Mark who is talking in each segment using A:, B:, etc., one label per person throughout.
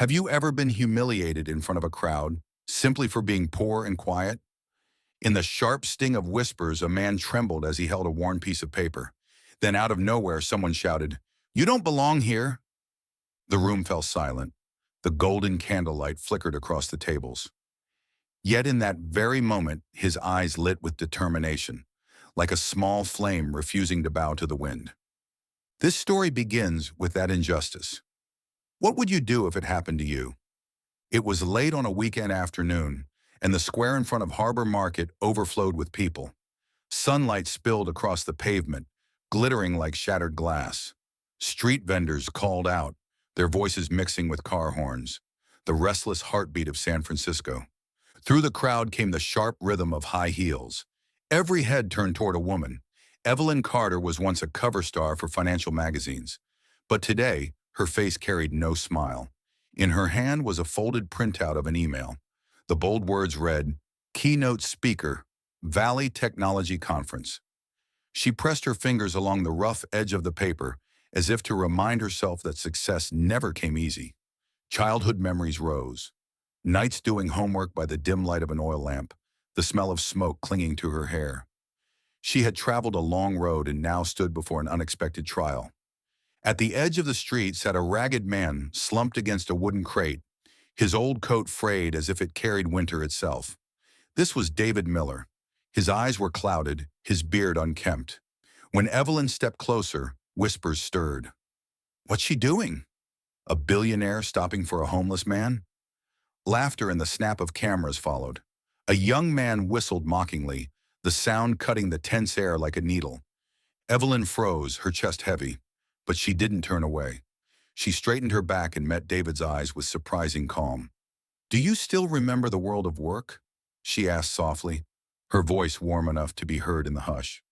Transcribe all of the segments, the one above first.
A: Have you ever been humiliated in front of a crowd simply for being poor and quiet? In the sharp sting of whispers, a man trembled as he held a worn piece of paper. Then out of nowhere, someone shouted, "You don't belong here." The room fell silent. The golden candlelight flickered across the tables. Yet in that very moment, his eyes lit with determination, like a small flame refusing to bow to the wind. This story begins with that injustice. What would you do if it happened to you? It was late on a weekend afternoon, and the square in front of Harbor Market overflowed with people. Sunlight spilled across the pavement, glittering like shattered glass. Street vendors called out, their voices mixing with car horns, the restless heartbeat of San Francisco. Through the crowd came the sharp rhythm of high heels. Every head turned toward a woman. Evelyn Carter was once a cover star for financial magazines, but today her face carried no smile. In her hand was a folded printout of an email. The bold words read, "Keynote Speaker, Valley Technology Conference." She pressed her fingers along the rough edge of the paper as if to remind herself that success never came easy. Childhood memories rose. Nights doing homework by the dim light of an oil lamp, the smell of smoke clinging to her hair. She had traveled a long road and now stood before an unexpected trial. At the edge of the street sat a ragged man slumped against a wooden crate, his old coat frayed as if it carried winter itself. This was David Miller. His eyes were clouded, his beard unkempt. When Evelyn stepped closer, whispers stirred. "What's she doing? A billionaire stopping for a homeless man?" Laughter and the snap of cameras followed. A young man whistled mockingly, the sound cutting the tense air like a needle. Evelyn froze, her chest heavy, but she didn't turn away. She straightened her back and met David's eyes with surprising calm. "Do you still remember the world of work?" she asked softly, her voice warm enough to be heard in the hush.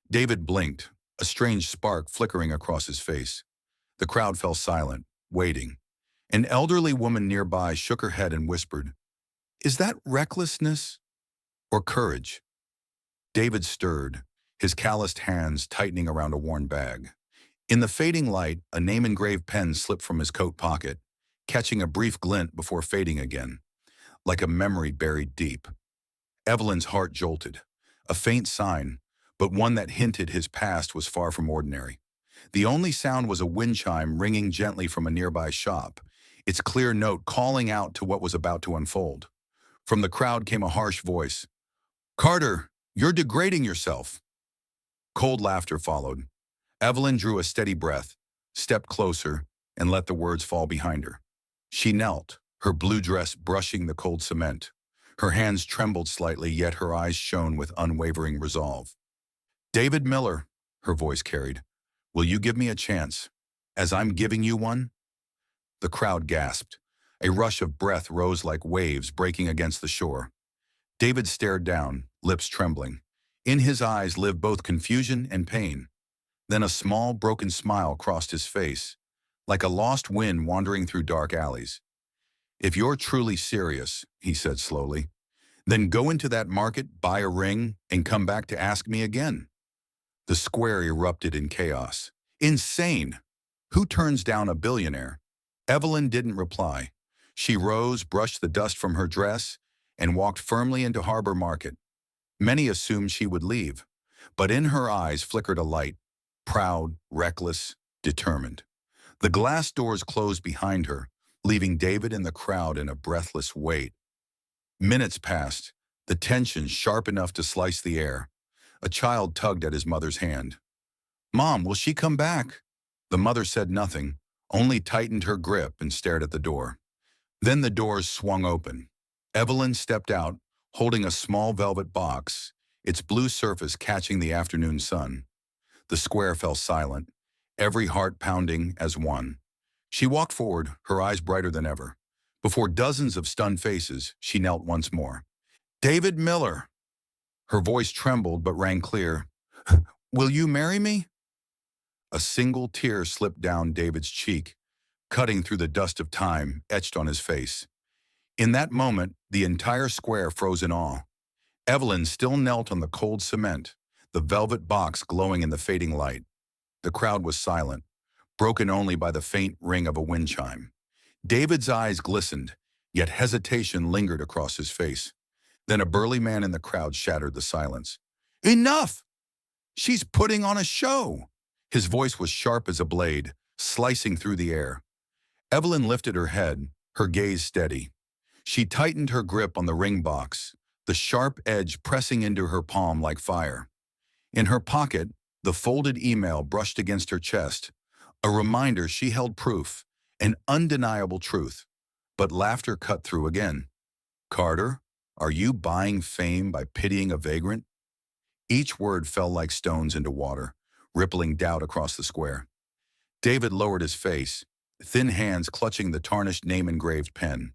A: David blinked, a strange spark flickering across his face. The crowd fell silent, waiting. An elderly woman nearby shook her head and whispered, "Is that recklessness or courage?" David stirred, his calloused hands tightening around a worn bag. In the fading light, a name-engraved pen slipped from his coat pocket, catching a brief glint before fading again, like a memory buried deep. Evelyn's heart jolted, a faint sign, but one that hinted his past was far from ordinary. The only sound was a wind chime ringing gently from a nearby shop, its clear note calling out to what was about to unfold. From the crowd came a harsh voice. "Carter, you're degrading yourself." Cold laughter followed. Evelyn drew a steady breath, stepped closer, and let the words fall behind her. She knelt, her blue dress brushing the cold cement. Her hands trembled slightly, yet her eyes shone with unwavering resolve. "David Miller," her voice carried, "will you give me a chance, as I'm giving you one?" The crowd gasped. A rush of breath rose like waves breaking against the shore. David stared down, lips trembling. In his eyes lived both confusion and pain. Then a small, broken smile crossed his face, like a lost wind wandering through dark alleys. "If you're truly serious," he said slowly, "then go into that market, buy a ring, and come back to ask me again." The square erupted in chaos. Insane! Who turns down a billionaire? Evelyn didn't reply. She rose, brushed the dust from her dress, and walked firmly into Harbor Market. Many assumed she would leave, but in her eyes flickered a light, proud, reckless, determined. The glass doors closed behind her, leaving David and the crowd in a breathless wait. Minutes passed, the tension sharp enough to slice the air. A child tugged at his mother's hand. "Mom, will she come back?" The mother said nothing, only tightened her grip and stared at the door. Then the doors swung open. Evelyn stepped out, holding a small velvet box, its blue surface catching the afternoon sun. The square fell silent, every heart pounding as one. She walked forward, her eyes brighter than ever. Before dozens of stunned faces, she knelt once more. "David Miller!" Her voice trembled but rang clear. "Will you marry me?" A single tear slipped down David's cheek, cutting through the dust of time etched on his face. In that moment, the entire square froze in awe. Evelyn still knelt on the cold cement, the velvet box glowing in the fading light. The crowd was silent, broken only by the faint ring of a wind chime. David's eyes glistened, yet hesitation lingered across his face. Then a burly man in the crowd shattered the silence. Enough! She's putting on a show! His voice was sharp as a blade, slicing through the air. Evelyn lifted her head, her gaze steady. She tightened her grip on the ring box, the sharp edge pressing into her palm like fire. In her pocket, the folded email brushed against her chest, a reminder she held proof, an undeniable truth. But laughter cut through again. Carter, are you buying fame by pitying a vagrant? Each word fell like stones into water, rippling doubt across the square. David lowered his face, thin hands clutching the tarnished name-engraved pen.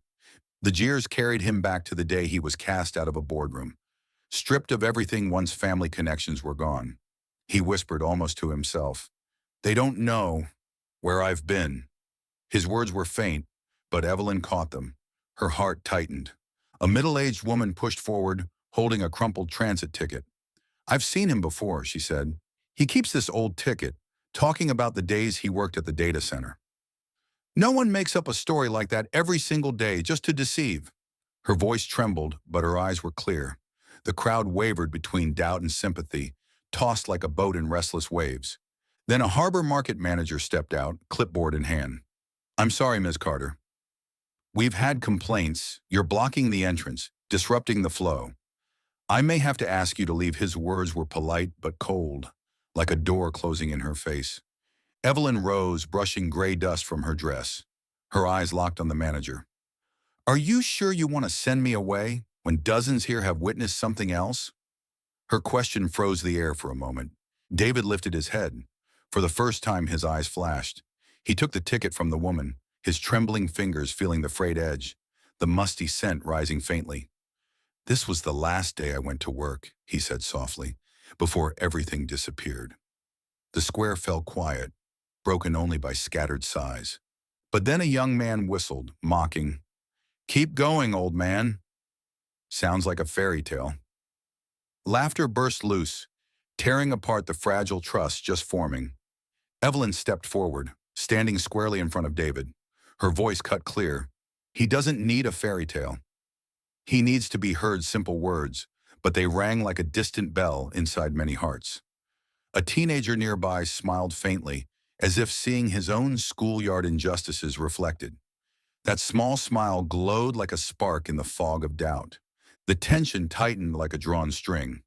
A: The jeers carried him back to the day he was cast out of a boardroom. Stripped of everything, once family connections were gone. He whispered almost to himself, "They don't know where I've been." His words were faint, but Evelyn caught them. Her heart tightened. A middle-aged woman pushed forward, holding a crumpled transit ticket. "I've seen him before," she said. "He keeps this old ticket, talking about the days he worked at the data center. No one makes up a story like that every single day just to deceive." Her voice trembled, but her eyes were clear. The crowd wavered between doubt and sympathy, tossed like a boat in restless waves. Then a harbor market manager stepped out, clipboard in hand. "I'm sorry, Ms. Carter. We've had complaints. You're blocking the entrance, disrupting the flow. I may have to ask you to leave." His words were polite but cold, like a door closing in her face. Evelyn rose, brushing gray dust from her dress. Her eyes locked on the manager. "Are you sure you want to send me away when dozens here have witnessed something else?" Her question froze the air for a moment. David lifted his head. For the first time, his eyes flashed. He took the ticket from the woman, his trembling fingers feeling the frayed edge, the musty scent rising faintly. "This was the last day I went to work," he said softly, before everything disappeared. The square fell quiet, broken only by scattered sighs. But then a young man whistled, mocking. "Keep going, old man." Sounds like a fairy tale. Laughter burst loose, tearing apart the fragile trust just forming. Evelyn stepped forward, standing squarely in front of David. Her voice cut clear. He doesn't need a fairy tale. He needs to be heard. Simple words, but they rang like a distant bell inside many hearts. A teenager nearby smiled faintly, as if seeing his own schoolyard injustices reflected. That small smile glowed like a spark in the fog of doubt. The tension tightened like a drawn string.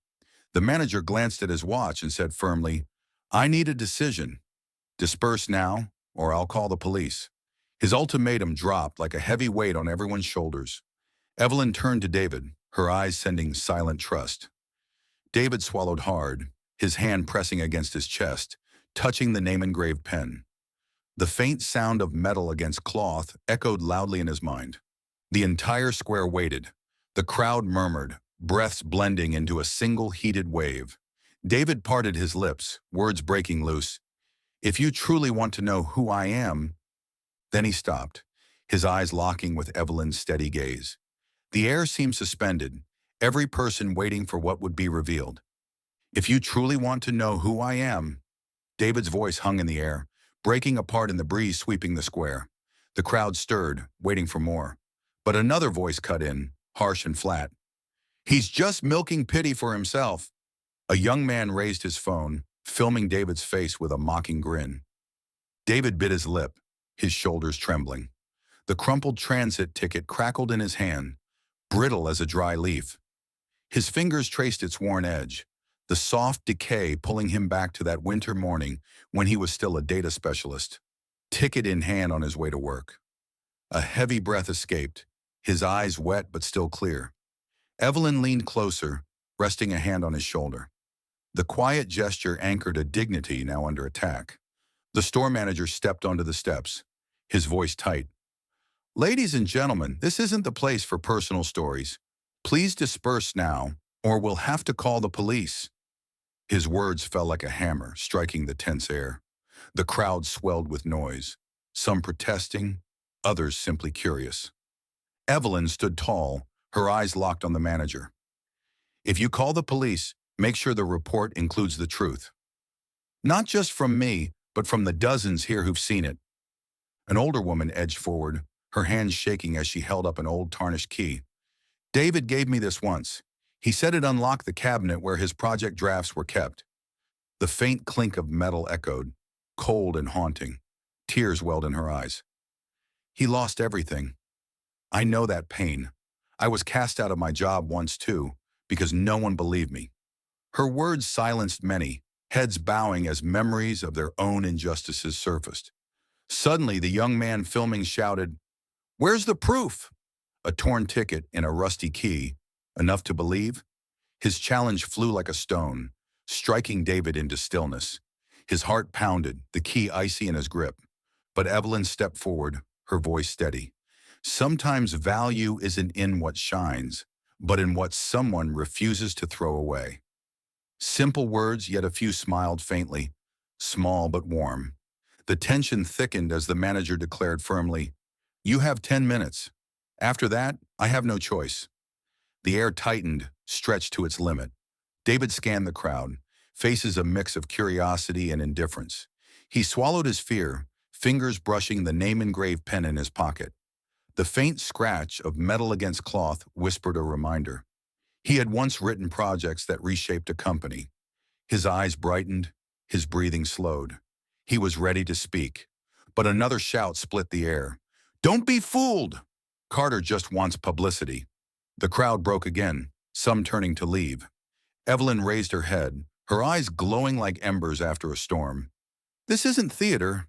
A: The manager glanced at his watch and said firmly, "I need a decision. Disperse now, or I'll call the police." His ultimatum dropped like a heavy weight on everyone's shoulders. Evelyn turned to David, her eyes sending silent trust. David swallowed hard, his hand pressing against his chest, touching the name-engraved pen. The faint sound of metal against cloth echoed loudly in his mind. The entire square waited. The crowd murmured, breaths blending into a single heated wave. David parted his lips, words breaking loose. "If you truly want to know who I am..." Then he stopped, his eyes locking with Evelyn's steady gaze. The air seemed suspended, every person waiting for what would be revealed. "If you truly want to know who I am..." David's voice hung in the air, breaking apart in the breeze sweeping the square. The crowd stirred, waiting for more. But another voice cut in, harsh and flat. "He's just milking pity for himself." A young man raised his phone, filming David's face with a mocking grin. David bit his lip, his shoulders trembling. The crumpled transit ticket crackled in his hand, brittle as a dry leaf. His fingers traced its worn edge, the soft decay pulling him back to that winter morning when he was still a data specialist, ticket in hand on his way to work. A heavy breath escaped, his eyes wet but still clear. Evelyn leaned closer, resting a hand on his shoulder. The quiet gesture anchored a dignity now under attack. The store manager stepped onto the steps, his voice tight. "Ladies and gentlemen, this isn't the place for personal stories. Please disperse now, or we'll have to call the police." His words fell like a hammer, striking the tense air. The crowd swelled with noise, some protesting, others simply curious. Evelyn stood tall, her eyes locked on the manager. "If you call the police, make sure the report includes the truth. Not just from me, but from the dozens here who've seen it." An older woman edged forward, her hands shaking as she held up an old tarnished key. David gave me this once. He said it unlocked the cabinet where his project drafts were kept. The faint clink of metal echoed, cold and haunting. Tears welled in her eyes. He lost everything. I know that pain. I was cast out of my job once too, because no one believed me. Her words silenced many, heads bowing as memories of their own injustices surfaced. Suddenly, the young man filming shouted, "Where's the proof?" A torn ticket in a rusty key. Enough to believe? His challenge flew like a stone, striking David into stillness. His heart pounded, the key icy in his grip. But Evelyn stepped forward, her voice steady. Sometimes value isn't in what shines, but in what someone refuses to throw away. Simple words, yet a few smiled faintly, small but warm. The tension thickened as the manager declared firmly, "You have 10 minutes. After that, I have no choice." The air tightened, stretched to its limit. David scanned the crowd, faces a mix of curiosity and indifference. He swallowed his fear, fingers brushing the name-engraved pen in his pocket. The faint scratch of metal against cloth whispered a reminder. He had once written projects that reshaped a company. His eyes brightened, his breathing slowed. He was ready to speak. But another shout split the air. "Don't be fooled! Carter just wants publicity." The crowd broke again, some turning to leave. Evelyn raised her head, her eyes glowing like embers after a storm. "This isn't theater.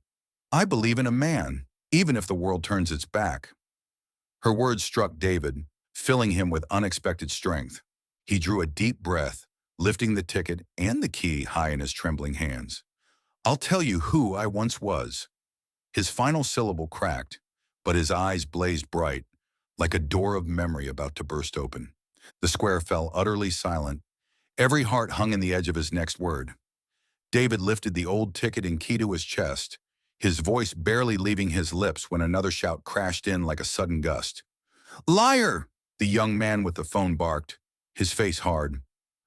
A: I believe in a man, even if the world turns its back." Her words struck David, filling him with unexpected strength. He drew a deep breath, lifting the ticket and the key high in his trembling hands. "I'll tell you who I once was." His final syllable cracked, but his eyes blazed bright, like a door of memory about to burst open. The square fell utterly silent. Every heart hung in the edge of his next word. David lifted the old ticket and key to his chest, his voice barely leaving his lips when another shout crashed in like a sudden gust. "Liar!" the young man with the phone barked, his face hard.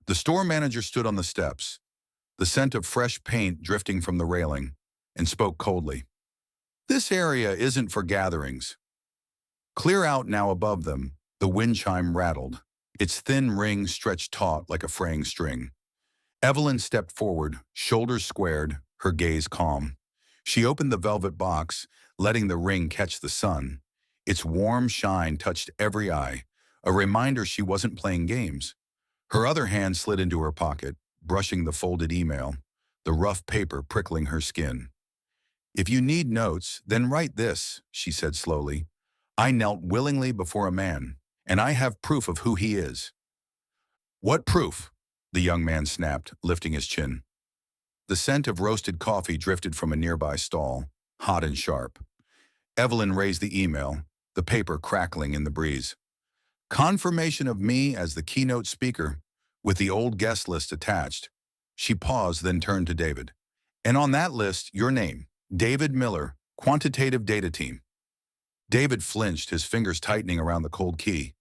A: The store manager stood on the steps, the scent of fresh paint drifting from the railing, and spoke coldly. "This area isn't for gatherings." Clear out now above them, the wind chime rattled, its thin ring stretched taut like a fraying string. Evelyn stepped forward, shoulders squared, her gaze calm. She opened the velvet box, letting the ring catch the sun. Its warm shine touched every eye, a reminder she wasn't playing games. Her other hand slid into her pocket, brushing the folded email, the rough paper prickling her skin. "If you need notes, then write this," she said slowly. "I knelt willingly before a man, and I have proof of who he is." "What proof?" the young man snapped, lifting his chin. The scent of roasted coffee drifted from a nearby stall, hot and sharp. Evelyn raised the email, the paper crackling in the breeze. "Confirmation of me as the keynote speaker, with the old guest list attached." She paused, then turned to David. "And on that list, your name, David Miller, Quantitative Data Team." David flinched, his fingers tightening around the cold key.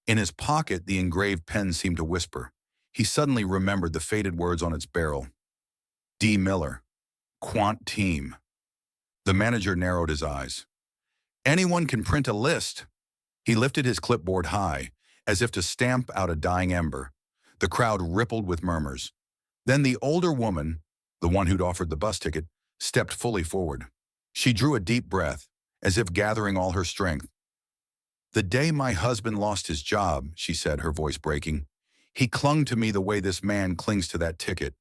A: In his pocket, the engraved pen seemed to whisper. He suddenly remembered the faded words on its barrel. D. Miller, Quant Team. The manager narrowed his eyes. "Anyone can print a list." He lifted his clipboard high, as if to stamp out a dying ember. The crowd rippled with murmurs. Then the older woman, the one who'd offered the bus ticket, stepped fully forward. She drew a deep breath, as if gathering all her strength. "The day my husband lost his job," she said, her voice breaking, "he clung to me the way this man clings to that ticket,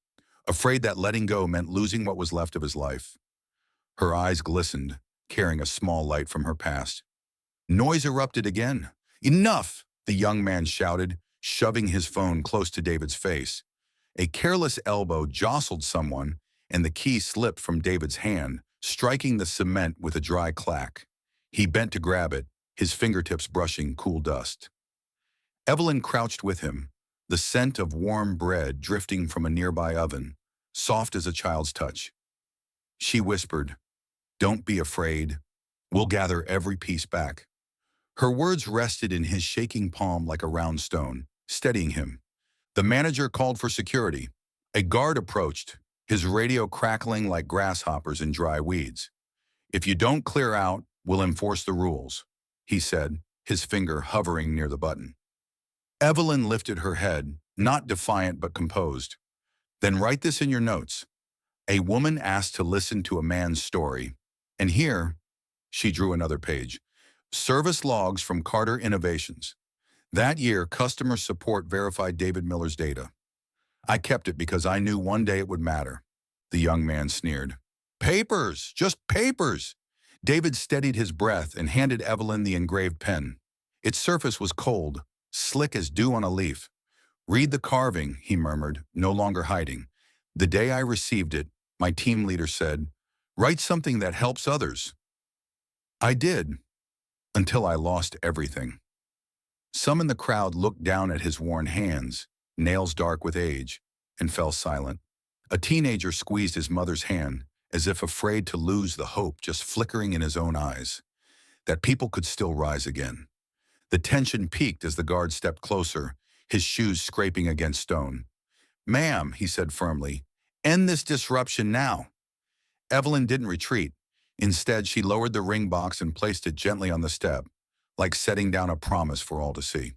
A: afraid that letting go meant losing what was left of his life." Her eyes glistened, carrying a small light from her past. Noise erupted again. "Enough!" the young man shouted, shoving his phone close to David's face. A careless elbow jostled someone, and the key slipped from David's hand, striking the cement with a dry clack. He bent to grab it, his fingertips brushing cool dust. Evelyn crouched with him, the scent of warm bread drifting from a nearby oven, soft as a child's touch. She whispered, "Don't be afraid. We'll gather every piece back." Her words rested in his shaking palm like a round stone, steadying him. The manager called for security. A guard approached, his radio crackling like grasshoppers in dry weeds. "If you don't clear out, we'll enforce the rules." he said, his finger hovering near the button. Evelyn lifted her head, not defiant but composed. Then write this in your notes. A woman asked to listen to a man's story. And here, she drew another page. Service logs from Carter Innovations. That year, customer support verified David Miller's data. I kept it because I knew one day it would matter. The young man sneered. Papers, just papers. David steadied his breath and handed Evelyn the engraved pen. Its surface was cold, slick as dew on a leaf. Read the carving, he murmured, no longer hiding. The day I received it, my team leader said, write something that helps others. I did, until I lost everything. Some in the crowd looked down at his worn hands, nails dark with age, and fell silent. A teenager squeezed his mother's hand, as if afraid to lose the hope just flickering in his own eyes, that people could still rise again. The tension peaked as the guard stepped closer, his shoes scraping against stone. Ma'am, he said firmly, end this disruption now. Evelyn didn't retreat. Instead, she lowered the ring box and placed it gently on the step, like setting down a promise for all to see.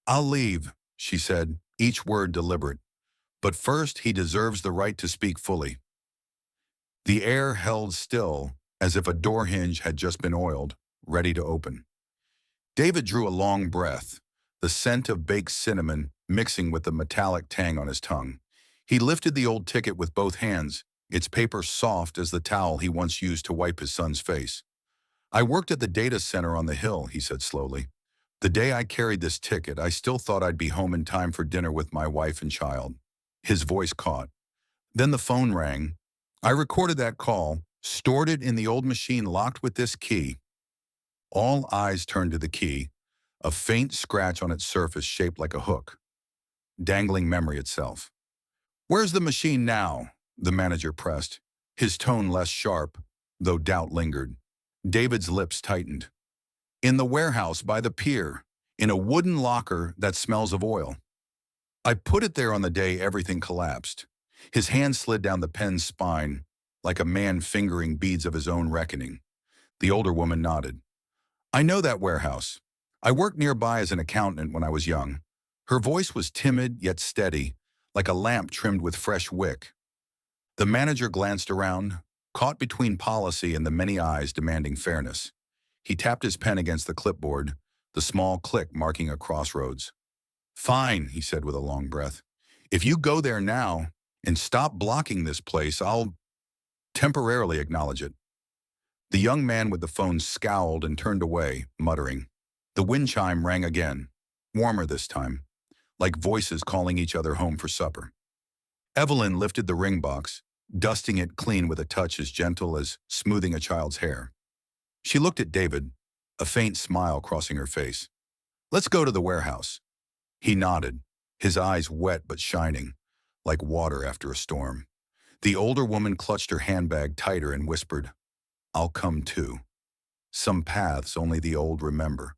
A: I'll leave, she said, each word deliberate. But first, he deserves the right to speak fully. The air held still, as if a door hinge had just been oiled, ready to open. David drew a long breath, the scent of baked cinnamon mixing with the metallic tang on his tongue. He lifted the old ticket with both hands, its paper soft as the towel he once used to wipe his son's face. I worked at the data center on the hill, he said slowly. The day I carried this ticket, I still thought I'd be home in time for dinner with my wife and child. His voice caught. Then the phone rang. I recorded that call, stored it in the old machine locked with this key. All eyes turned to the key, a faint scratch on its surface shaped like a hook, dangling memory itself. Where's the machine now? The manager pressed, his tone less sharp, though doubt lingered. David's lips tightened. In the warehouse by the pier, in a wooden locker that smells of oil. I put it there on the day everything collapsed. His hand slid down the pen's spine, like a man fingering beads of his own reckoning. The older woman nodded. I know that warehouse. I worked nearby as an accountant when I was young. Her voice was timid yet steady, like a lamp trimmed with fresh wick. The manager glanced around, caught between policy and the many eyes demanding fairness. He tapped his pen against the clipboard, the small click marking a crossroads. Fine, he said with a long breath. If you go there now and stop blocking this place, I'll temporarily acknowledge it. The young man with the phone scowled and turned away, muttering. The wind chime rang again, warmer this time, like voices calling each other home for supper. Evelyn lifted the ring box, dusting it clean with a touch as gentle as smoothing a child's hair. She looked at David, a faint smile crossing her face. Let's go to the warehouse. He nodded, his eyes wet but shining, like water after a storm. The older woman clutched her handbag tighter and whispered, I'll come too. Some paths only the old remember.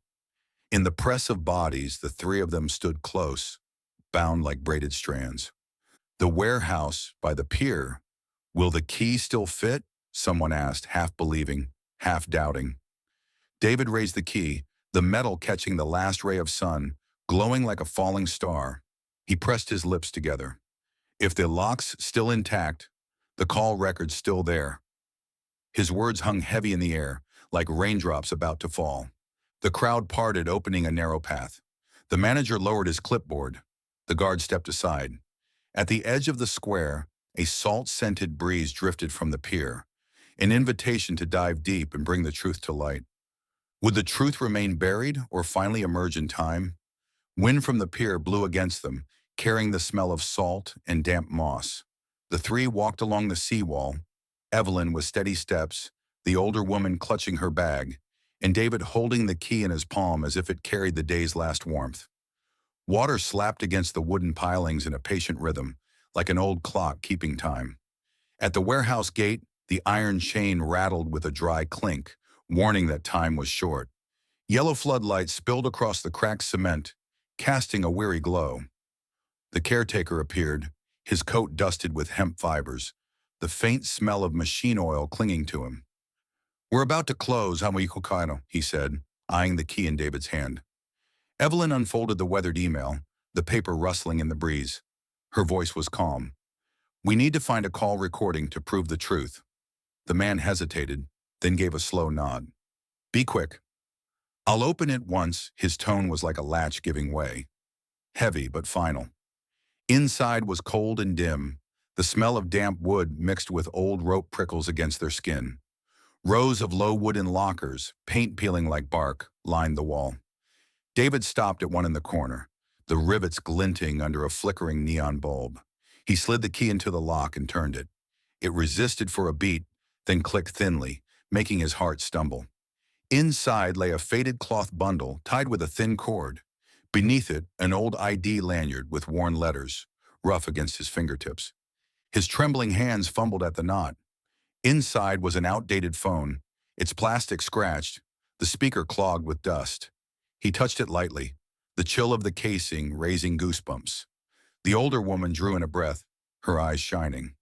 A: In the press of bodies, the three of them stood close, bound like braided strands. The warehouse by the pier. Will the key still fit? Someone asked, half believing, half doubting. David raised the key, the metal catching the last ray of sun, glowing like a falling star. He pressed his lips together. If the lock's still intact, the call record's still there. His words hung heavy in the air, like raindrops about to fall. The crowd parted, opening a narrow path. The manager lowered his clipboard. The guard stepped aside. At the edge of the square, a salt-scented breeze drifted from the pier, an invitation to dive deep and bring the truth to light. Would the truth remain buried or finally emerge in time? Wind from the pier blew against them, carrying the smell of salt and damp moss. The three walked along the seawall, Evelyn with steady steps, the older woman clutching her bag, and David holding the key in his palm as if it carried the day's last warmth. Water slapped against the wooden pilings in a patient rhythm, like an old clock keeping time. At the warehouse gate, the iron chain rattled with a dry clink, warning that time was short. Yellow floodlights spilled across the cracked cement, casting a weary glow. The caretaker appeared, his coat dusted with hemp fibers, the faint smell of machine oil clinging to him. We're about to close, Hamikokano, he said, eyeing the key in David's hand. Evelyn unfolded the weathered email, the paper rustling in the breeze. Her voice was calm. "We need to find a call recording to prove the truth." The man hesitated, then gave a slow nod. "Be quick." "I'll open it once." His tone was like a latch giving way. Heavy but final. Inside was cold and dim, the smell of damp wood mixed with old rope prickles against their skin. Rows of low wooden lockers, paint peeling like bark, lined the wall. David stopped at one in the corner, the rivets glinting under a flickering neon bulb. He slid the key into the lock and turned it. It resisted for a beat, then clicked thinly, making his heart stumble. Inside lay a faded cloth bundle tied with a thin cord. Beneath it, an old ID lanyard with worn letters, rough against his fingertips. His trembling hands fumbled at the knot. Inside was an outdated phone, its plastic scratched, the speaker clogged with dust. He touched it lightly, the chill of the casing raising goosebumps. The older woman drew in a breath, her eyes shining.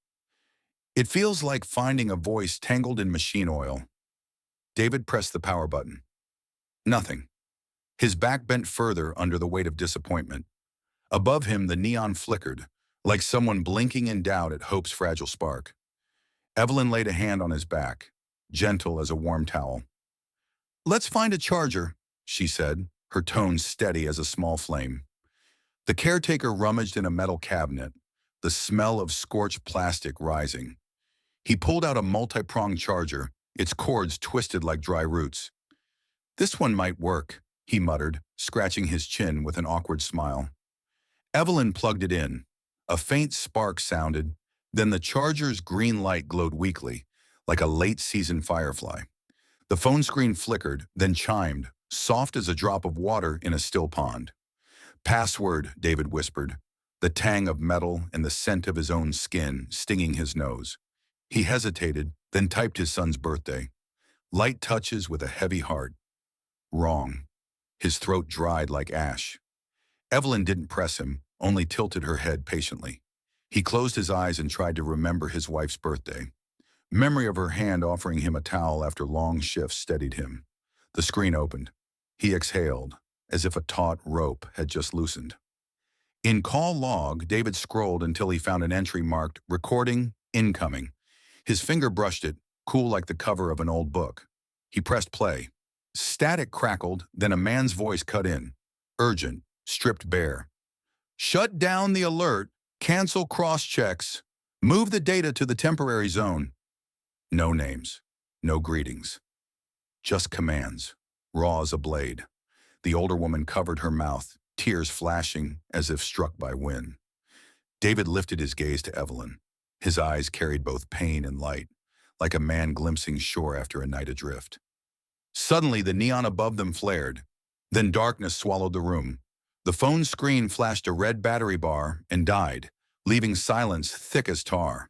A: "It feels like finding a voice tangled in machine oil." David pressed the power button. Nothing. His back bent further under the weight of disappointment. Above him, the neon flickered, like someone blinking in doubt at hope's fragile spark. Evelyn laid a hand on his back, gentle as a warm towel. "Let's find a charger," she said, her tone steady as a small flame. The caretaker rummaged in a metal cabinet, the smell of scorched plastic rising. He pulled out a multi-pronged charger, its cords twisted like dry roots. "This one might work," he muttered, scratching his chin with an awkward smile. Evelyn plugged it in. A faint spark sounded, then the charger's green light glowed weakly, like a late-season firefly. The phone screen flickered, then chimed, soft as a drop of water in a still pond. "Password," David whispered, the tang of metal and the scent of his own skin stinging his nose. He hesitated, then typed his son's birthday. Light touches with a heavy heart. Wrong. His throat dried like ash. Evelyn didn't press him, only tilted her head patiently. He closed his eyes and tried to remember his wife's birthday. Memory of her hand offering him a towel after long shifts steadied him. The screen opened. He exhaled, as if a taut rope had just loosened. In call log, David scrolled until he found an entry marked "Recording Incoming." His finger brushed it, cool like the cover of an old book. He pressed play. Static crackled, then a man's voice cut in. Urgent, stripped bare. "Shut down the alert, cancel cross-checks, move the data to the temporary zone." No names, no greetings. Just commands, raw as a blade. The older woman covered her mouth, tears flashing as if struck by wind. David lifted his gaze to Evelyn. His eyes carried both pain and light, like a man glimpsing shore after a night adrift. Suddenly, the neon above them flared. Then darkness swallowed the room. The phone screen flashed a red battery bar and died, leaving silence thick as tar.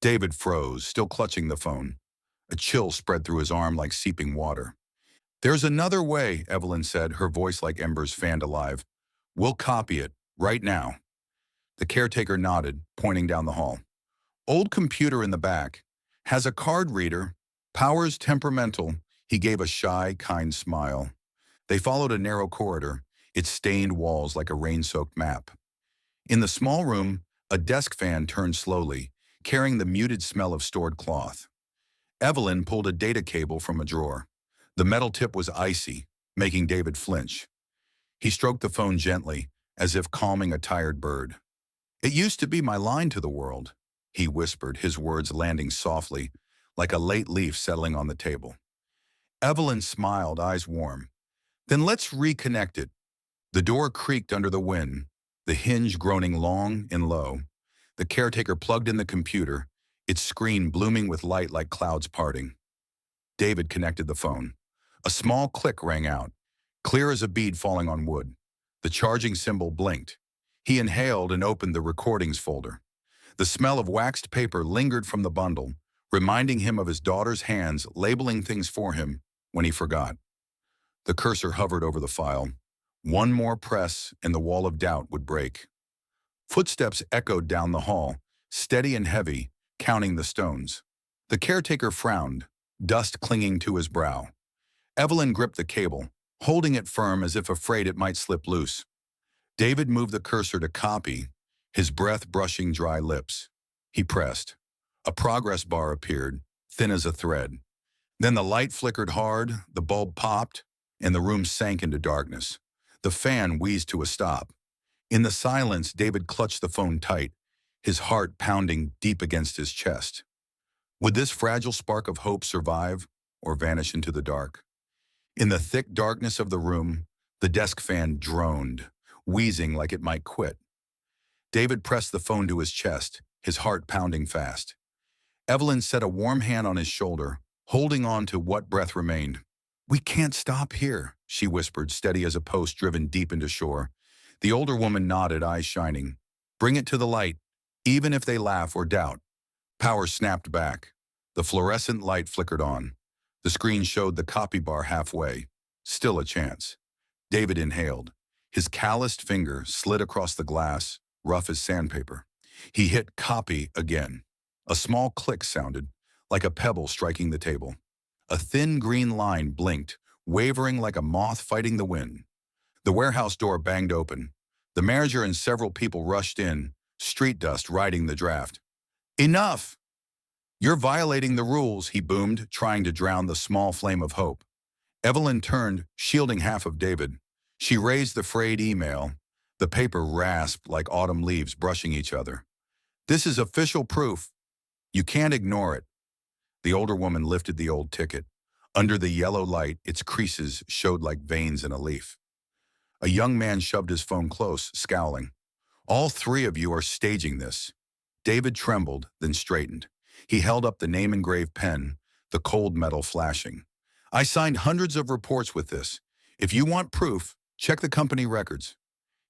A: David froze, still clutching the phone. A chill spread through his arm like seeping water. "There's another way," Evelyn said, her voice like embers fanned alive. "We'll copy it, right now." The caretaker nodded, pointing down the hall. "Old computer in the back. Has a card reader. Power's temperamental." He gave a shy, kind smile. They followed a narrow corridor, its stained walls like a rain-soaked map. In the small room, a desk fan turned slowly, carrying the muted smell of stored cloth. Evelyn pulled a data cable from a drawer. The metal tip was icy, making David flinch. He stroked the phone gently, as if calming a tired bird. "It used to be my line to the world," he whispered, his words landing softly, like a late leaf settling on the table. Evelyn smiled, eyes warm. "Then let's reconnect it." The door creaked under the wind, the hinge groaning long and low. The caretaker plugged in the computer, its screen blooming with light like clouds parting. David connected the phone. A small click rang out, clear as a bead falling on wood. The charging symbol blinked. He inhaled and opened the recordings folder. The smell of waxed paper lingered from the bundle, reminding him of his daughter's hands labeling things for him when he forgot. The cursor hovered over the file. One more press and the wall of doubt would break. Footsteps echoed down the hall, steady and heavy, counting the stones. The caretaker frowned, dust clinging to his brow. Evelyn gripped the cable, holding it firm as if afraid it might slip loose. David moved the cursor to copy, his breath brushing dry lips. He pressed. A progress bar appeared, thin as a thread. Then the light flickered hard, the bulb popped, and the room sank into darkness. The fan wheezed to a stop. In the silence, David clutched the phone tight, his heart pounding deep against his chest. Would this fragile spark of hope survive or vanish into the dark? In the thick darkness of the room, the desk fan droned, wheezing like it might quit. David pressed the phone to his chest, his heart pounding fast. Evelyn set a warm hand on his shoulder, holding on to what breath remained. "We can't stop here," she whispered, steady as a post driven deep into shore. The older woman nodded, eyes shining. "Bring it to the light, even if they laugh or doubt." Power snapped back. The fluorescent light flickered on. The screen showed the copy bar halfway. Still a chance. David inhaled. His calloused finger slid across the glass, rough as sandpaper. He hit copy again. A small click sounded, like a pebble striking the table. A thin green line blinked, wavering like a moth fighting the wind. The warehouse door banged open. The manager and several people rushed in, street dust riding the draft. "Enough! You're violating the rules," he boomed, trying to drown the small flame of hope. Evelyn turned, shielding half of David. She raised the frayed email. The paper rasped like autumn leaves brushing each other. "This is official proof. You can't ignore it." The older woman lifted the old ticket. Under the yellow light, its creases showed like veins in a leaf. A young man shoved his phone close, scowling. "All three of you are staging this." David trembled, then straightened. He held up the name-engraved pen, the cold metal flashing. "I signed hundreds of reports with this. If you want proof, check the company records."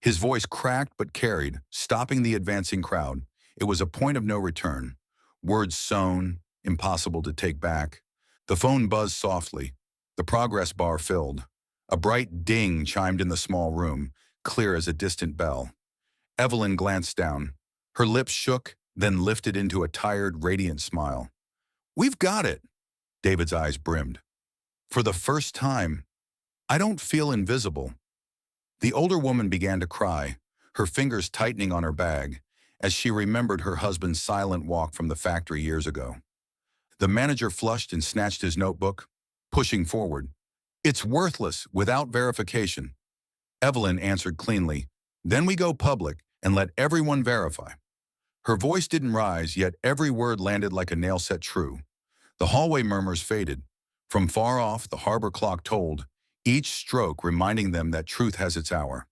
A: His voice cracked but carried, stopping the advancing crowd. It was a point of no return. Words sewn, impossible to take back. The phone buzzed softly. The progress bar filled. A bright ding chimed in the small room, clear as a distant bell. Evelyn glanced down. Her lips shook, then lifted into a tired, radiant smile. "We've got it." David's eyes brimmed. "For the first time, I don't feel invisible." The older woman began to cry, her fingers tightening on her bag, as she remembered her husband's silent walk from the factory years ago. The manager flushed and snatched his notebook, pushing forward. "It's worthless without verification." Evelyn answered cleanly, "Then we go public and let everyone verify." Her voice didn't rise, yet every word landed like a nail set true. The hallway murmurs faded. From far off, the harbor clock tolled, each stroke reminding them that truth has its hour.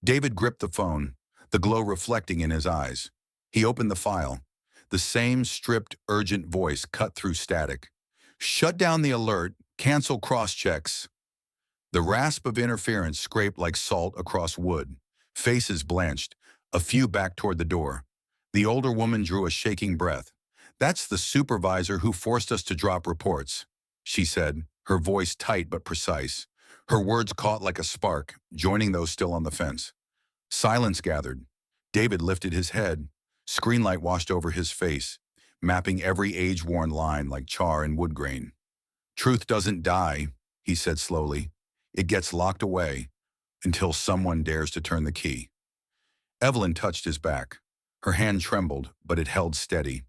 A: David gripped the phone, the glow reflecting in his eyes. He opened the file. The same stripped, urgent voice cut through static. "Shut down the alert, cancel cross-checks." The rasp of interference scraped like salt across wood. Faces blanched, a few back toward the door. The older woman drew a shaking breath. "That's the supervisor who forced us to drop reports," she said, her voice tight but precise. Her words caught like a spark, joining those still on the fence. Silence gathered. David lifted his head. Screenlight washed over his face, mapping every age-worn line like char and wood grain. "Truth doesn't die," he said slowly. "It gets locked away until someone dares to turn the key." Evelyn touched his back. Her hand trembled, but it held steady.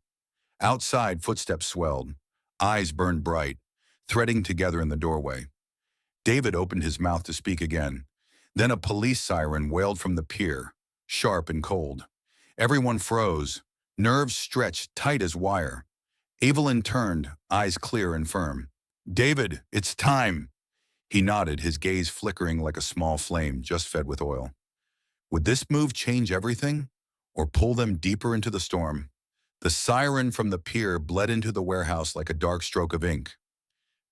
A: Outside, footsteps swelled. Eyes burned bright, threading together in the doorway. David opened his mouth to speak again. Then a police siren wailed from the pier, sharp and cold. Everyone froze, nerves stretched tight as wire. Evelyn turned, eyes clear and firm. "David, it's time." He nodded, his gaze flickering like a small flame just fed with oil. Would this move change everything, or pull them deeper into the storm? The siren from the pier bled into the warehouse like a dark stroke of ink.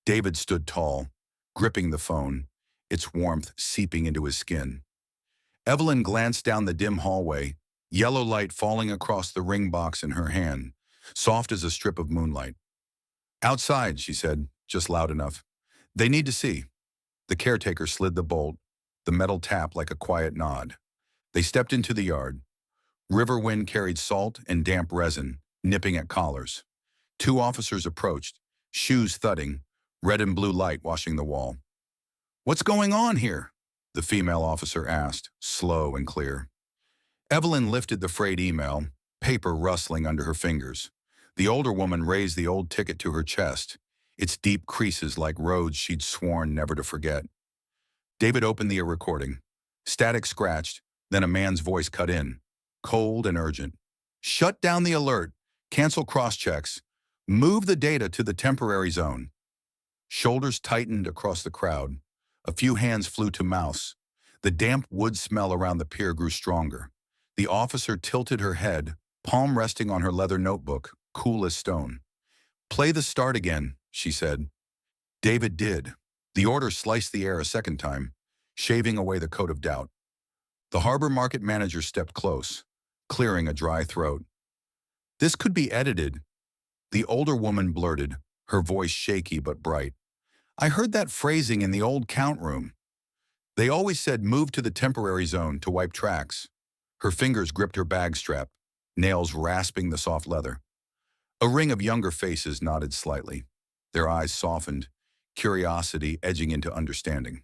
A: David stood tall, gripping the phone, its warmth seeping into his skin. Evelyn glanced down the dim hallway, yellow light falling across the ring box in her hand, soft as a strip of moonlight. "Outside," she said, just loud enough. "They need to see." The caretaker slid the bolt, the metal tap like a quiet nod. They stepped into the yard. River wind carried salt and damp resin, nipping at collars. Two officers approached, shoes thudding, red and blue light washing the wall. "What's going on here?" the female officer asked, slow and clear. Evelyn lifted the frayed email, paper rustling under her fingers. The older woman raised the old ticket to her chest, its deep creases like roads she'd sworn never to forget. David opened the recording. Static scratched, then a man's voice cut in, cold and urgent. "Shut down the alert, cancel cross-checks, move the data to the temporary zone." Shoulders tightened across the crowd. A few hands flew to mouths. The damp wood smell around the pier grew stronger. The officer tilted her head, palm resting on her leather notebook, cool as stone. "Play the start again," she said. David did. The order sliced the air a second time, shaving away the coat of doubt. The harbor market manager stepped close, clearing a dry throat. "This could be edited," the older woman blurted, her voice shaky but bright. "I heard that phrasing in the old count room. They always said move to the temporary zone to wipe tracks." Her fingers gripped her bag strap, nails rasping the soft leather. A ring of younger faces nodded slightly. Their eyes softened, curiosity edging into understanding.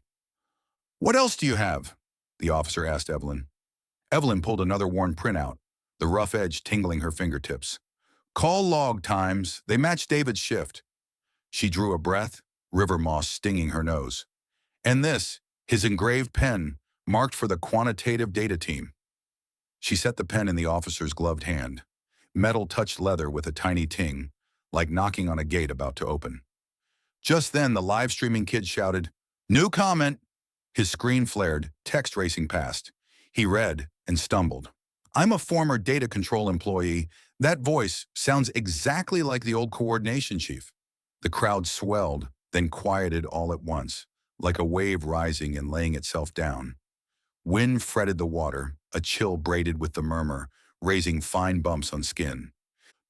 A: "What else do you have?" the officer asked Evelyn. Evelyn pulled another worn printout, the rough edge tingling her fingertips. "Call log times. They match David's shift." She drew a breath, river moss stinging her nose. "And this, his engraved pen, marked for the quantitative data team." She set the pen in the officer's gloved hand. Metal touched leather with a tiny ting, like knocking on a gate about to open. Just then, the live-streaming kid shouted, "New comment!" His screen flared, text racing past. He read and stumbled. "I'm a former data control employee. That voice sounds exactly like the old coordination chief." The crowd swelled, then quieted all at once, like a wave rising and laying itself down. Wind fretted the water, a chill braided with the murmur, raising fine bumps on skin.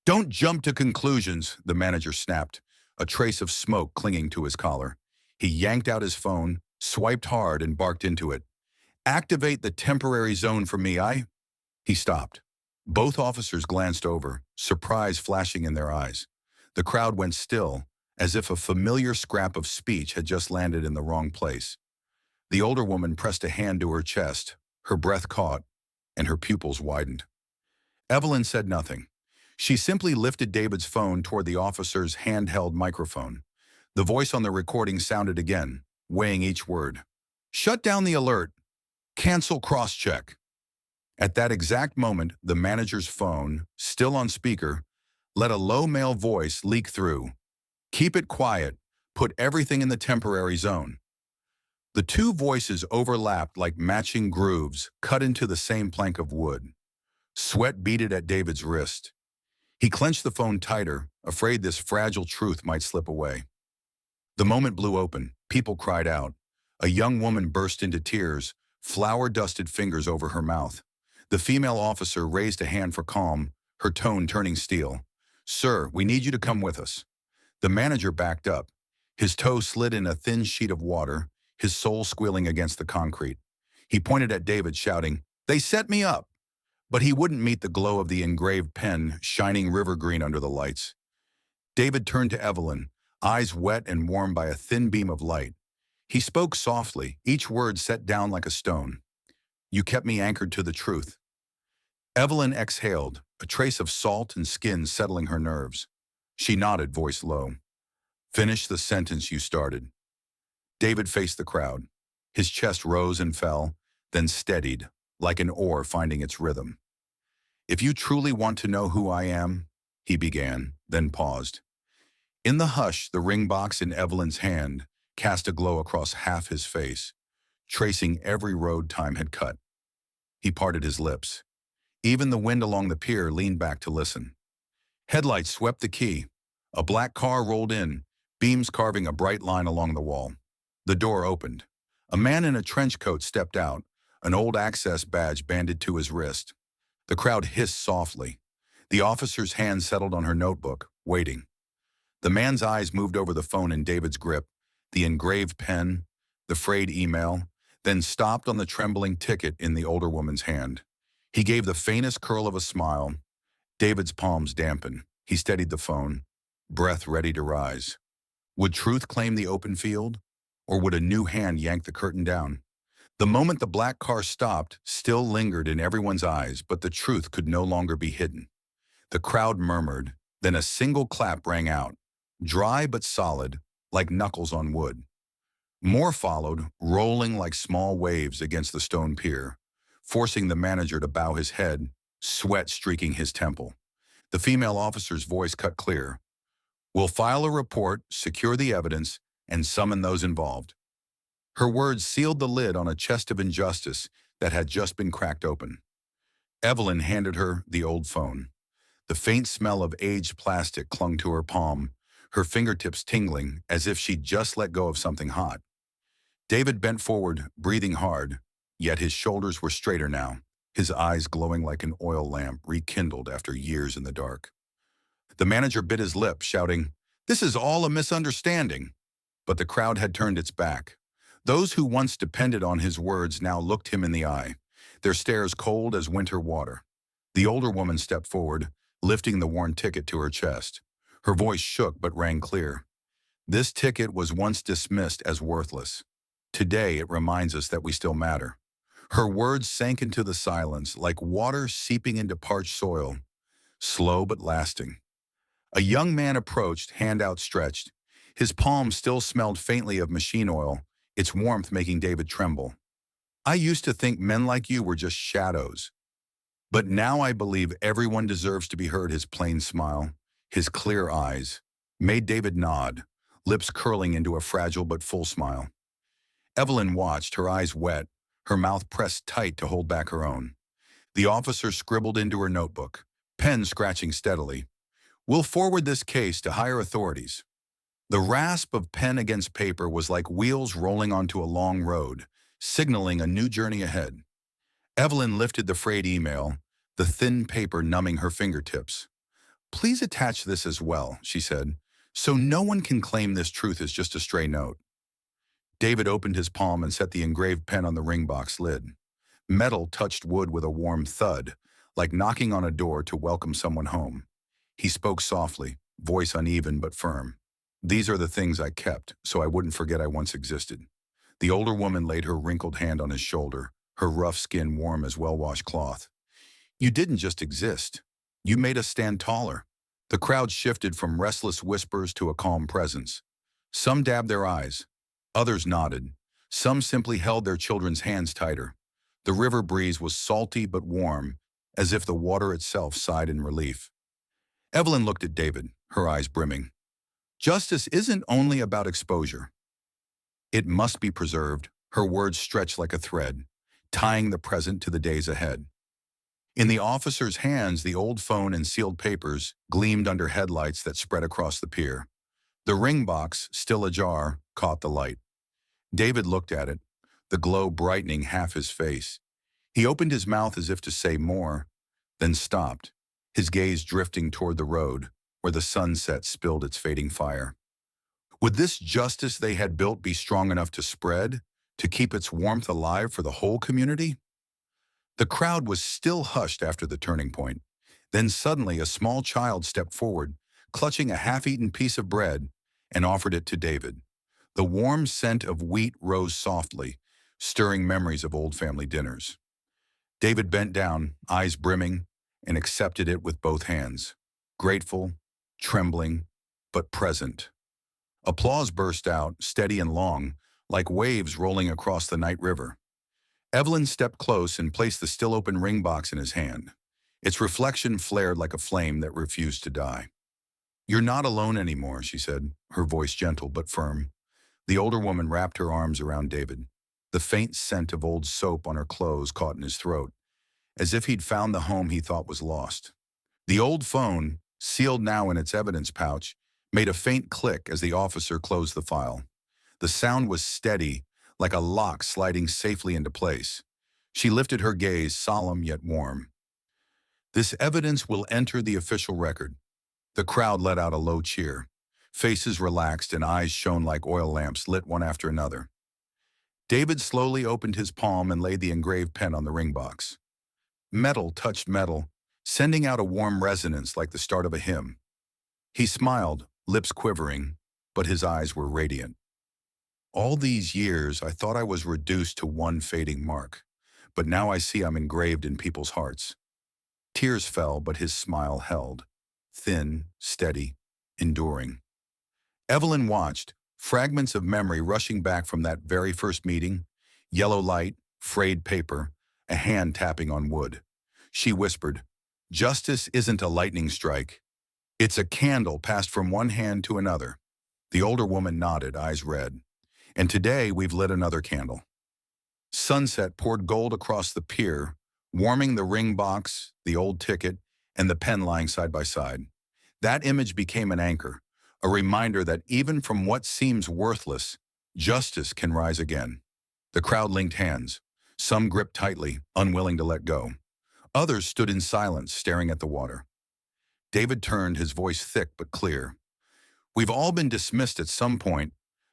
A: "Don't jump to conclusions," the manager snapped, a trace of smoke clinging to his collar. He yanked out his phone, swiped hard, and barked into it. "Activate the temporary zone for me, He stopped. Both officers glanced over, surprise flashing in their eyes. The crowd went still, as if a familiar scrap of speech had just landed in the wrong place. The older woman pressed a hand to her chest, her breath caught, and her pupils widened. Evelyn said nothing. She simply lifted David's phone toward the officer's handheld microphone. The voice on the recording sounded again, weighing each word. "Shut down the alert. Cancel cross-check." At that exact moment, the manager's phone, still on speaker, let a low male voice leak through. "Keep it quiet. Put everything in the temporary zone." The two voices overlapped like matching grooves cut into the same plank of wood. Sweat beaded at David's wrist. He clenched the phone tighter, afraid this fragile truth might slip away. The moment blew open. People cried out. A young woman burst into tears, flour-dusted fingers over her mouth. The female officer raised a hand for calm, her tone turning steel. "Sir, we need you to come with us." The manager backed up. His toe slid in a thin sheet of water, his soul squealing against the concrete. He pointed at David, shouting, "They set me up!" But he wouldn't meet the glow of the engraved pen, shining river green under the lights. David turned to Evelyn, eyes wet and warmed by a thin beam of light. He spoke softly, each word set down like a stone. "You kept me anchored to the truth." Evelyn exhaled, a trace of salt and skin settling her nerves. She nodded, voice low. "Finish the sentence you started." David faced the crowd. His chest rose and fell, then steadied, like an oar finding its rhythm. "If you truly want to know who I am," he began, then paused. In the hush, the ring box in Evelyn's hand cast a glow across half his face, tracing every road time had cut. He parted his lips. Even the wind along the pier leaned back to listen. Headlights swept the quay. A black car rolled in, beams carving a bright line along the wall. The door opened. A man in a trench coat stepped out, an old access badge banded to his wrist. The crowd hissed softly. The officer's hand settled on her notebook, waiting. The man's eyes moved over the phone in David's grip, the engraved pen, the frayed email, then stopped on the trembling ticket in the older woman's hand. He gave the faintest curl of a smile. David's palms dampened. He steadied the phone, breath ready to rise. Would truth claim the open field? Or would a new hand yank the curtain down? The moment the black car stopped still lingered in everyone's eyes, but the truth could no longer be hidden. The crowd murmured, then a single clap rang out, dry but solid, like knuckles on wood. More followed, rolling like small waves against the stone pier, forcing the manager to bow his head, sweat streaking his temple. The female officer's voice cut clear. "We'll file a report, secure the evidence, and summon those involved." Her words sealed the lid on a chest of injustice that had just been cracked open. Evelyn handed her the old phone. The faint smell of aged plastic clung to her palm, her fingertips tingling as if she'd just let go of something hot. David bent forward, breathing hard, yet his shoulders were straighter now, his eyes glowing like an oil lamp rekindled after years in the dark. The manager bit his lip, shouting, "This is all a misunderstanding." But the crowd had turned its back. Those who once depended on his words now looked him in the eye, their stares cold as winter water. The older woman stepped forward, lifting the worn ticket to her chest. Her voice shook but rang clear. "This ticket was once dismissed as worthless. Today it reminds us that we still matter." Her words sank into the silence like water seeping into parched soil, slow but lasting. A young man approached, hand outstretched. His palm still smelled faintly of machine oil, its warmth making David tremble. "I used to think men like you were just shadows. But now I believe everyone deserves to be heard." His plain smile, his clear eyes, made David nod, lips curling into a fragile but full smile. Evelyn watched, her eyes wet, her mouth pressed tight to hold back her own. The officer scribbled into her notebook, pen scratching steadily. "We'll forward this case to higher authorities." The rasp of pen against paper was like wheels rolling onto a long road, signaling a new journey ahead. Evelyn lifted the frayed email, the thin paper numbing her fingertips. "Please attach this as well," she said, "so no one can claim this truth is just a stray note." David opened his palm and set the engraved pen on the ring box lid. Metal touched wood with a warm thud, like knocking on a door to welcome someone home. He spoke softly, voice uneven but firm. "These are the things I kept, so I wouldn't forget I once existed." The older woman laid her wrinkled hand on his shoulder, her rough skin warm as well-washed cloth. "You didn't just exist. You made us stand taller." The crowd shifted from restless whispers to a calm presence. Some dabbed their eyes. Others nodded. Some simply held their children's hands tighter. The river breeze was salty but warm, as if the water itself sighed in relief. Evelyn looked at David, her eyes brimming. "Justice isn't only about exposure. It must be preserved." Her words stretched like a thread, tying the present to the days ahead. In the officer's hands, the old phone and sealed papers gleamed under headlights that spread across the pier. The ring box, still ajar, caught the light. David looked at it, the glow brightening half his face. He opened his mouth as if to say more, then stopped, his gaze drifting toward the road, where the sunset spilled its fading fire. Would this justice they had built be strong enough to spread, to keep its warmth alive for the whole community? The crowd was still hushed after the turning point. Then suddenly a small child stepped forward, clutching a half-eaten piece of bread, and offered it to David. The warm scent of wheat rose softly, stirring memories of old family dinners. David bent down, eyes brimming, and accepted it with both hands. Grateful, trembling, but present. Applause burst out, steady and long, like waves rolling across the night river. Evelyn stepped close and placed the still-open ring box in his hand. Its reflection flared like a flame that refused to die. "You're not alone anymore," she said, her voice gentle but firm. The older woman wrapped her arms around David. The faint scent of old soap on her clothes caught in his throat, as if he'd found the home he thought was lost. The old phone, sealed now in its evidence pouch, made a faint click as the officer closed the file. The sound was steady, like a lock sliding safely into place. She lifted her gaze, solemn yet warm. "This evidence will enter the official record." The crowd let out a low cheer. Faces relaxed and eyes shone like oil lamps lit one after another. David slowly opened his palm and laid the engraved pen on the ring box. Metal touched metal, sending out a warm resonance like the start of a hymn. He smiled, lips quivering. but his eyes were radiant. All these years, I thought I was reduced to one fading mark, but now I see I'm engraved in people's hearts. Tears fell, but his smile held, thin, steady, enduring. Evelyn watched, fragments of memory rushing back from that very first meeting, yellow light, frayed paper, a hand tapping on wood. She whispered, "Justice isn't a lightning strike. It's a candle passed from one hand to another." The older woman nodded, eyes red. "And today we've lit another candle." Sunset poured gold across the pier, warming the ring box, the old ticket, and the pen lying side by side. That image became an anchor, a reminder that even from what seems worthless, justice can rise again. The crowd linked hands. Some gripped tightly, unwilling to let go. Others stood in silence, staring at the water. David turned, his voice thick but clear. "We've all been dismissed at some point,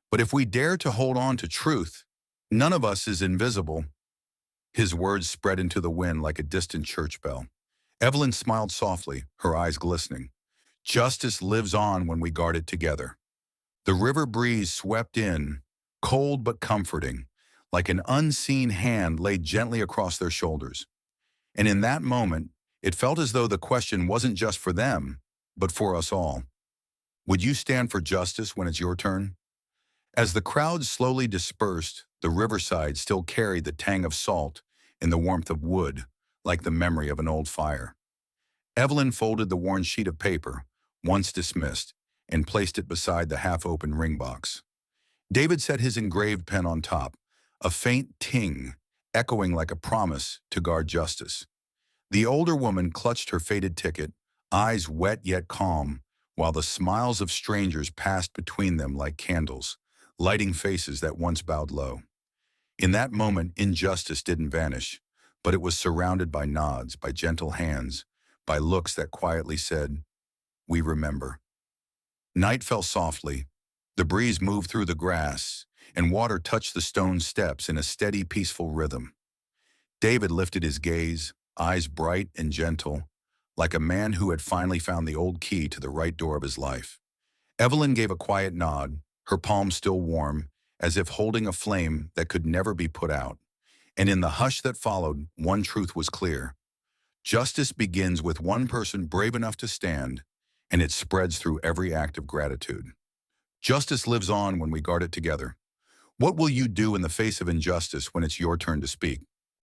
A: but if we dare to hold on to truth, none of us is invisible." His words spread into the wind like a distant church bell. Evelyn smiled softly, her eyes glistening. "Justice lives on when we guard it together." The river breeze swept in, cold but comforting, like an unseen hand laid gently across their shoulders. And in that moment, it felt as though the question wasn't just for them, but for us all. Would you stand for justice when it's your turn? As the crowd slowly dispersed, the riverside still carried the tang of salt and the warmth of wood, like the memory of an old fire. Evelyn folded the worn sheet of paper, once dismissed, and placed it beside the half-open ring box. David set his engraved pen on top, a faint ting, echoing like a promise to guard justice. The older woman clutched her faded ticket, eyes wet yet calm, while the smiles of strangers passed between them like candles, lighting faces that once bowed low. In that moment, injustice didn't vanish, but it was surrounded by nods, by gentle hands, by looks that quietly said, "We remember." Night fell softly. The breeze moved through the grass, and water touched the stone steps in a steady, peaceful rhythm. David lifted his gaze, eyes bright and gentle, like a man who had finally found the old key to the right door of his life. Evelyn gave a quiet nod, her palm still warm, as if holding a flame that could never be put out. And in the hush that followed, one truth was clear. Justice begins with one person brave enough to stand, and it spreads through every act of gratitude. Justice lives on when we guard it together. What will you do in the face of injustice when it's your turn to speak?